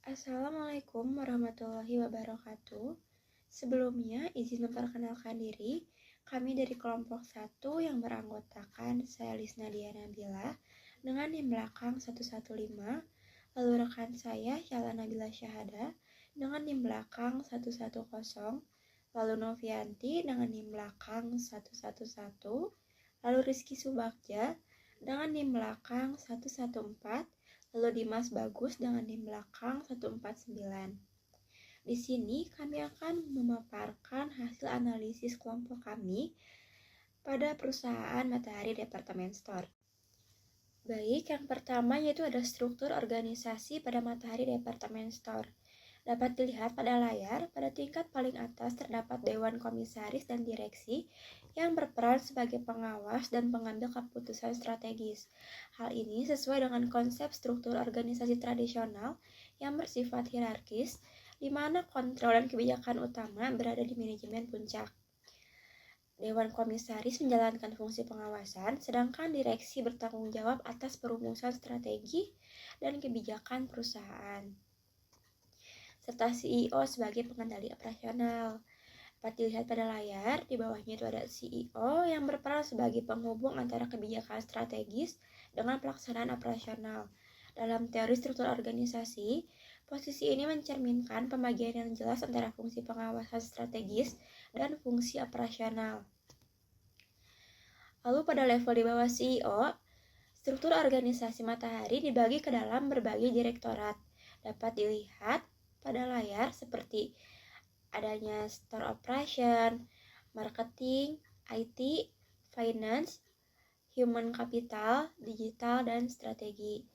Assalamualaikum warahmatullahi wabarakatuh. Sebelumnya, izin memperkenalkan diri. Kami dari kelompok 1 yang beranggotakan saya Lisna Diana Nabila dengan NIM belakang 115, lalu rekan saya Syala Nabila Syahada dengan NIM belakang 110, lalu Novianti dengan NIM belakang 111, lalu Rizky Subagja dengan NIM belakang 114, lalu Dimas Bagus dengan NIM belakang 149. Di sini kami akan memaparkan hasil analisis kelompok kami pada perusahaan Matahari Department Store. Baik, yang pertama yaitu ada struktur organisasi pada Matahari Department Store. Dapat dilihat pada layar, pada tingkat paling atas terdapat Dewan Komisaris dan Direksi yang berperan sebagai pengawas dan pengambil keputusan strategis. Hal ini sesuai dengan konsep struktur organisasi tradisional yang bersifat hierarkis, di mana kontrol dan kebijakan utama berada di manajemen puncak. Dewan Komisaris menjalankan fungsi pengawasan, sedangkan direksi bertanggung jawab atas perumusan strategi dan kebijakan perusahaan, serta CEO sebagai pengendali operasional. Dapat dilihat pada layar, di bawahnya itu ada CEO yang berperan sebagai penghubung antara kebijakan strategis dengan pelaksanaan operasional. Dalam teori struktur organisasi, posisi ini mencerminkan pembagian yang jelas antara fungsi pengawasan strategis dan fungsi operasional. Lalu pada level di bawah CEO, struktur organisasi Matahari dibagi ke dalam berbagai direktorat. Dapat dilihat pada layar seperti adanya store operation, marketing, IT, finance, human capital, digital, dan strategi.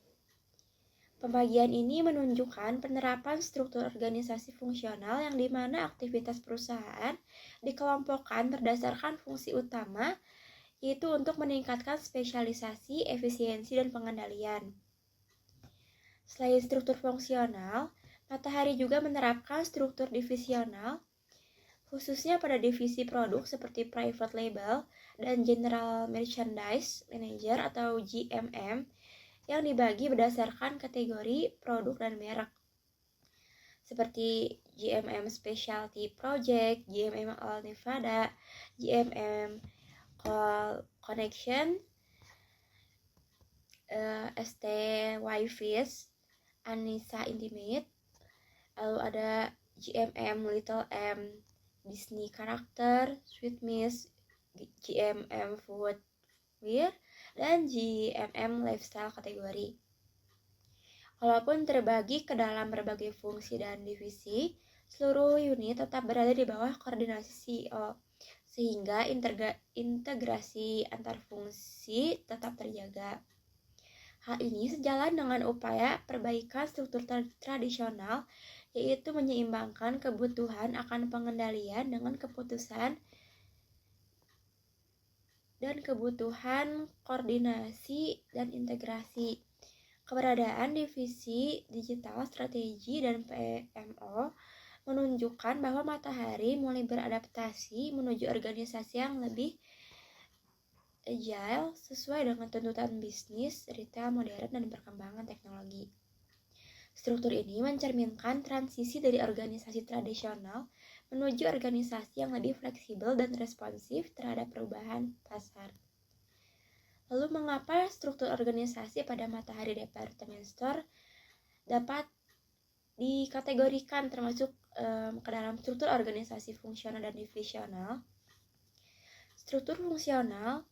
Pembagian ini menunjukkan penerapan struktur organisasi fungsional yang dimana aktivitas perusahaan dikelompokkan berdasarkan fungsi utama, yaitu untuk meningkatkan spesialisasi, efisiensi, dan pengendalian. Selain struktur fungsional, Matahari juga menerapkan struktur divisional, khususnya pada divisi produk seperti private label dan general merchandise manager atau GMM yang dibagi berdasarkan kategori produk dan merek, seperti GMM Specialty Project, GMM All Nevada, GMM Connection, ST Wi-Fi, Anissa Intimate, lalu ada GMM Little M Disney Character, Sweet Miss, GMM Footwear, dan GMM Lifestyle kategori. Walaupun terbagi ke dalam berbagai fungsi dan divisi, seluruh unit tetap berada di bawah koordinasi CEO, sehingga integrasi antar fungsi tetap terjaga. Hal ini sejalan dengan upaya perbaikan struktur tradisional, yaitu menyeimbangkan kebutuhan akan pengendalian dengan keputusan dan kebutuhan koordinasi dan integrasi. Keberadaan divisi digital, strategi, dan PMO menunjukkan bahwa Matahari mulai beradaptasi menuju organisasi yang lebih agile sesuai dengan tuntutan bisnis, retail modern, dan perkembangan teknologi. Struktur ini mencerminkan transisi dari organisasi tradisional menuju organisasi yang lebih fleksibel dan responsif terhadap perubahan pasar. Lalu mengapa struktur organisasi pada Matahari Department Store dapat dikategorikan termasuk ke dalam struktur organisasi fungsional dan divisional? Struktur fungsional,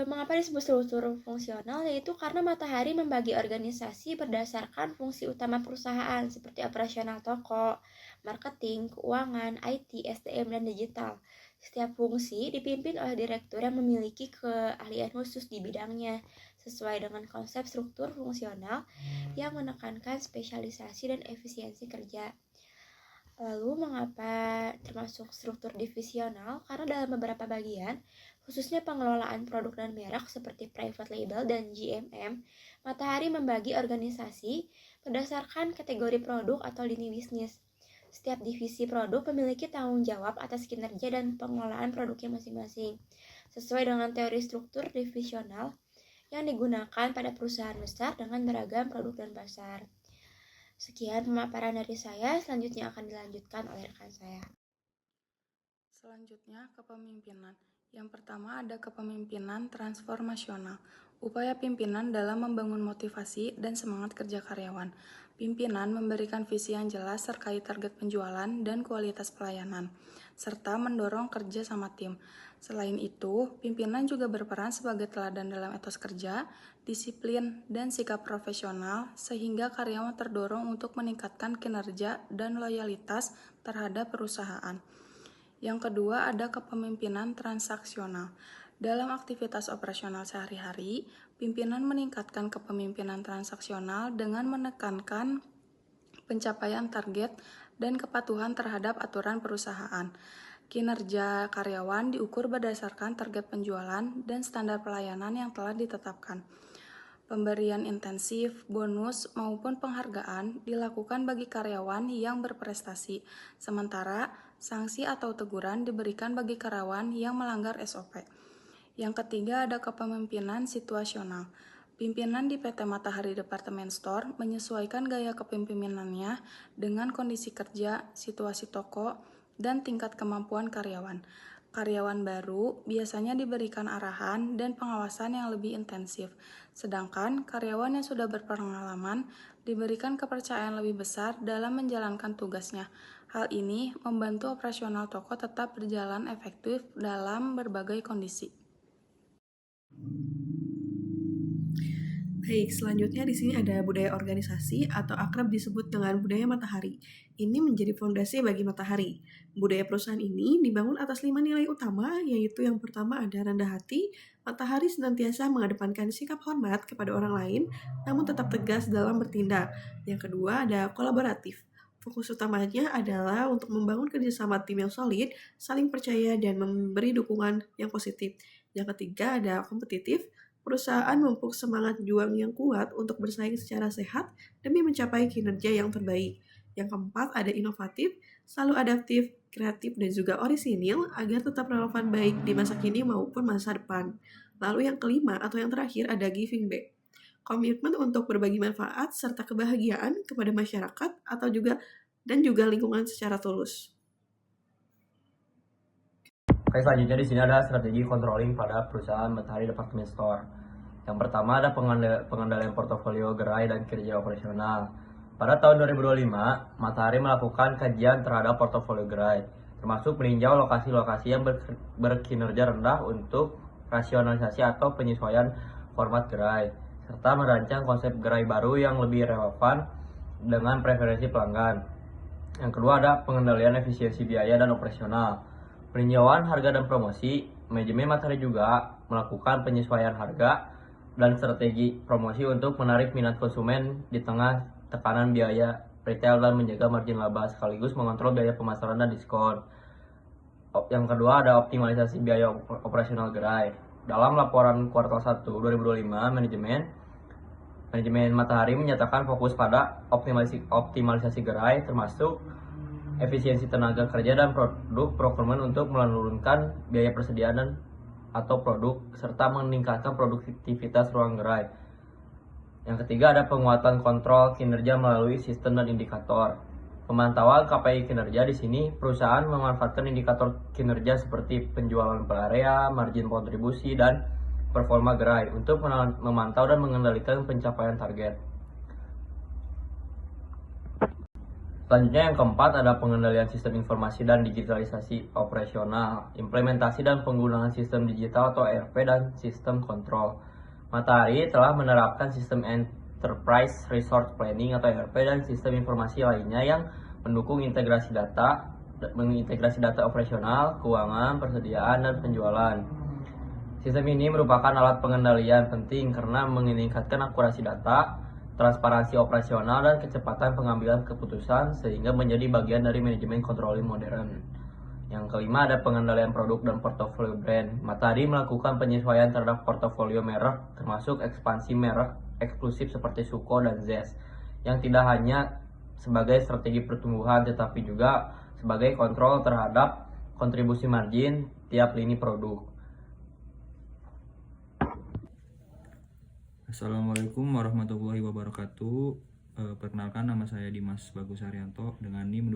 mengapa disebut struktur fungsional? Yaitu karena Matahari membagi organisasi berdasarkan fungsi utama perusahaan seperti operasional toko, marketing, keuangan, IT, SDM, dan digital. Setiap fungsi dipimpin oleh direktur yang memiliki keahlian khusus di bidangnya, sesuai dengan konsep struktur fungsional yang menekankan spesialisasi dan efisiensi kerja. Lalu mengapa termasuk struktur divisional? Karena dalam beberapa bagian, khususnya pengelolaan produk dan merek seperti private label dan GMM, Matahari membagi organisasi berdasarkan kategori produk atau lini bisnis. Setiap divisi produk memiliki tanggung jawab atas kinerja dan pengelolaan produknya masing-masing, sesuai dengan teori struktur divisional yang digunakan pada perusahaan besar dengan beragam produk dan pasar. Sekian pemaparan dari saya, selanjutnya akan dilanjutkan oleh rekan saya. Selanjutnya, kepemimpinan. Yang pertama ada kepemimpinan transformasional. Upaya pimpinan dalam membangun motivasi dan semangat kerja karyawan. Pimpinan memberikan visi yang jelas terkait target penjualan dan kualitas pelayanan, serta mendorong kerja sama tim. Selain itu, pimpinan juga berperan sebagai teladan dalam etos kerja, disiplin, dan sikap profesional sehingga karyawan terdorong untuk meningkatkan kinerja dan loyalitas terhadap perusahaan. Yang kedua ada kepemimpinan transaksional. Dalam aktivitas operasional sehari-hari, pimpinan meningkatkan kepemimpinan transaksional dengan menekankan pencapaian target dan kepatuhan terhadap aturan perusahaan. Kinerja karyawan diukur berdasarkan target penjualan dan standar pelayanan yang telah ditetapkan. Pemberian intensif, bonus, maupun penghargaan dilakukan bagi karyawan yang berprestasi, sementara sanksi atau teguran diberikan bagi karyawan yang melanggar SOP. Yang ketiga ada kepemimpinan situasional. Pimpinan di PT Matahari Departemen Store menyesuaikan gaya kepemimpinannya dengan kondisi kerja, situasi toko, dan tingkat kemampuan karyawan. Karyawan baru biasanya diberikan arahan dan pengawasan yang lebih intensif, sedangkan karyawan yang sudah berpengalaman diberikan kepercayaan lebih besar dalam menjalankan tugasnya. Hal ini membantu operasional toko tetap berjalan efektif dalam berbagai kondisi. Baik, selanjutnya di sini ada budaya organisasi atau akrab disebut dengan budaya Matahari. Ini menjadi fondasi bagi Matahari. Budaya perusahaan ini dibangun atas 5 nilai utama, yaitu yang pertama ada rendah hati. Matahari senantiasa mengedepankan sikap hormat kepada orang lain, namun tetap tegas dalam bertindak. Yang kedua ada kolaboratif. Fokus utamanya adalah untuk membangun kerjasama tim yang solid, saling percaya, dan memberi dukungan yang positif. Yang ketiga ada kompetitif. Perusahaan memupuk semangat juang yang kuat untuk bersaing secara sehat demi mencapai kinerja yang terbaik. Yang keempat ada inovatif, selalu adaptif, kreatif, dan juga orisinil agar tetap relevan baik di masa kini maupun masa depan. Lalu yang kelima atau yang terakhir ada giving back. Komitmen untuk berbagi manfaat serta kebahagiaan kepada masyarakat atau juga lingkungan secara tulus. Oke, selanjutnya di sini ada strategi controlling pada perusahaan Matahari Department Store. Yang pertama ada pengendalian portofolio gerai dan kinerja operasional. Pada tahun 2025, Matahari melakukan kajian terhadap portofolio gerai, termasuk meninjau lokasi-lokasi yang berkinerja rendah untuk rasionalisasi atau penyesuaian format gerai, serta merancang konsep gerai baru yang lebih relevan dengan preferensi pelanggan. Yang kedua ada pengendalian efisiensi biaya dan operasional. Peninjauan harga dan promosi, manajemen Matahari juga melakukan penyesuaian harga dan strategi promosi untuk menarik minat konsumen di tengah tekanan biaya retail dan menjaga margin laba sekaligus mengontrol biaya pemasaran dan diskon. Yang kedua ada optimalisasi biaya operasional gerai. Dalam laporan kuartal 1 2025, manajemen Matahari menyatakan fokus pada optimalisasi gerai termasuk efisiensi tenaga kerja dan produk procurement untuk menurunkan biaya persediaan atau produk serta meningkatkan produktivitas ruang gerai. Yang ketiga ada penguatan kontrol kinerja melalui sistem dan indikator. Pemantauan KPI kinerja di sini perusahaan memanfaatkan indikator kinerja seperti penjualan per area, margin kontribusi, dan performa gerai untuk memantau dan mengendalikan pencapaian target. Selanjutnya yang keempat ada pengendalian sistem informasi dan digitalisasi operasional, implementasi dan penggunaan sistem digital atau ERP dan sistem kontrol. Matahari telah menerapkan sistem Enterprise Resource Planning atau ERP dan sistem informasi lainnya yang mendukung mengintegrasi data operasional, keuangan, persediaan, dan penjualan. Sistem ini merupakan alat pengendalian penting karena meningkatkan akurasi data, transparansi operasional, dan kecepatan pengambilan keputusan sehingga menjadi bagian dari manajemen controlling modern. Yang kelima ada pengendalian produk dan portofolio brand. Matahari melakukan penyesuaian terhadap portofolio merek termasuk ekspansi merek eksklusif seperti Suko dan Zest yang tidak hanya sebagai strategi pertumbuhan tetapi juga sebagai kontrol terhadap kontribusi margin tiap lini produk. Assalamualaikum warahmatullahi wabarakatuh. Perkenalkan, nama saya Dimas Bagus Haryanto dengan NIM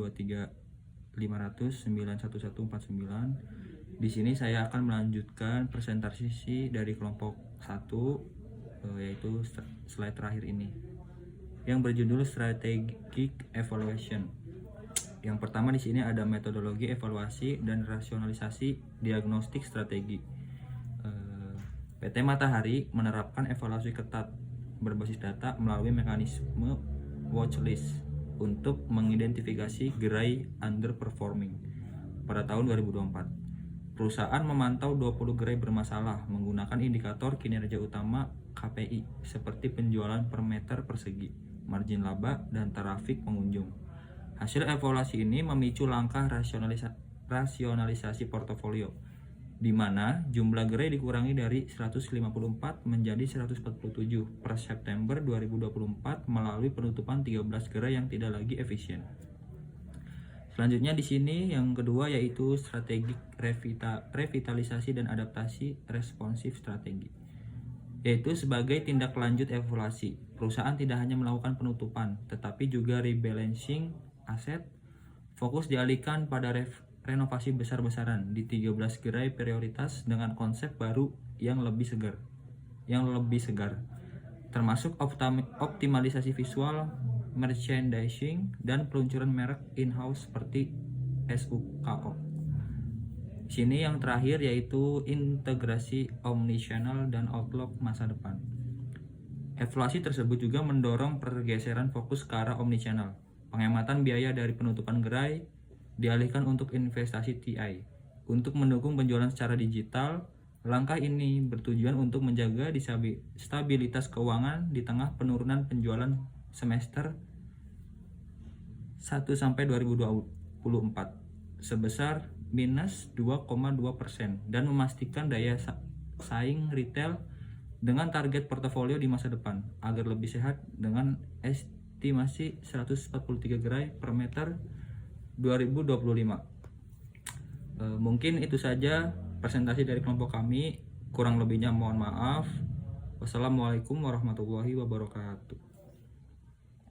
23500911149. Di sini saya akan melanjutkan presentasi dari kelompok 1, yaitu slide terakhir ini yang berjudul Strategic Evaluation. Yang pertama di sini ada metodologi evaluasi dan rasionalisasi diagnostik strategi. PT Matahari menerapkan evaluasi ketat berbasis data melalui mekanisme watchlist untuk mengidentifikasi gerai underperforming. Pada tahun 2024, perusahaan memantau 20 gerai bermasalah menggunakan indikator kinerja utama KPI seperti penjualan per meter persegi, margin laba, dan trafik pengunjung. Hasil evaluasi ini memicu langkah rasionalisasi portofolio, di mana jumlah gerai dikurangi dari 154 menjadi 147 per September 2024 melalui penutupan 13 gerai yang tidak lagi efisien. Selanjutnya di sini yang kedua yaitu strategi revitalisasi dan adaptasi responsif strategi, yaitu sebagai tindak lanjut evaluasi. Perusahaan tidak hanya melakukan penutupan, tetapi juga rebalancing aset. Fokus dialihkan pada renovasi besar-besaran di 13 gerai prioritas dengan konsep baru yang lebih segar, termasuk optimalisasi visual, merchandising, dan peluncuran merek in-house seperti SUKO. Sini yang terakhir yaitu integrasi omnichannel dan outlook masa depan. Evaluasi tersebut juga mendorong pergeseran fokus ke arah omnichannel. Penghematan biaya dari penutupan gerai dialihkan untuk investasi TI. Untuk mendukung penjualan secara digital, langkah ini bertujuan untuk menjaga stabilitas keuangan di tengah penurunan penjualan semester 1-2024 sebesar minus 2,2% dan memastikan daya saing retail dengan target portofolio di masa depan agar lebih sehat dengan estimasi 143 gerai per meter 2025. Mungkin itu saja presentasi dari kelompok kami. Kurang lebihnya mohon maaf. Wassalamualaikum warahmatullahi wabarakatuh.